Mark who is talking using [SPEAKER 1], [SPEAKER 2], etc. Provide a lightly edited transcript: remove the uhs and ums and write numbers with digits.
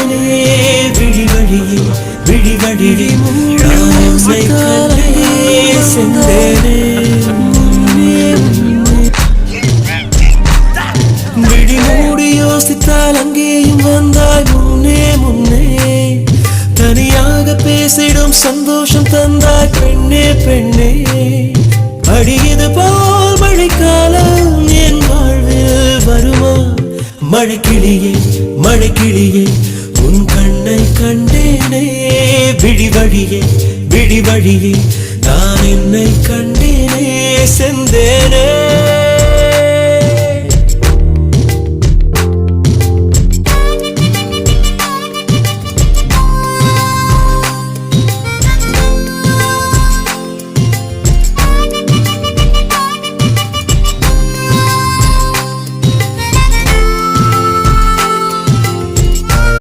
[SPEAKER 1] கண்டேனே விழி வழியே விழி வழியே உன்னை கண்டே சென்றேனே விழி மூடி யோசித்தால் அங்கேயும் வந்தாய் முன்னே முன்னே தனியாக பேசிடும் சந்தோஷம் தந்தாய் பெண்ணே பெண்ணே அடியது போல் மழைக்காலம் என் வாழ்வில் வருமா மழைக்கிளியே மழைக்கிளியே உன் கண்ணை கண்டேனே விழி வழியே விழி வழியே நான் என்னை கண்டேனே செந்தேனே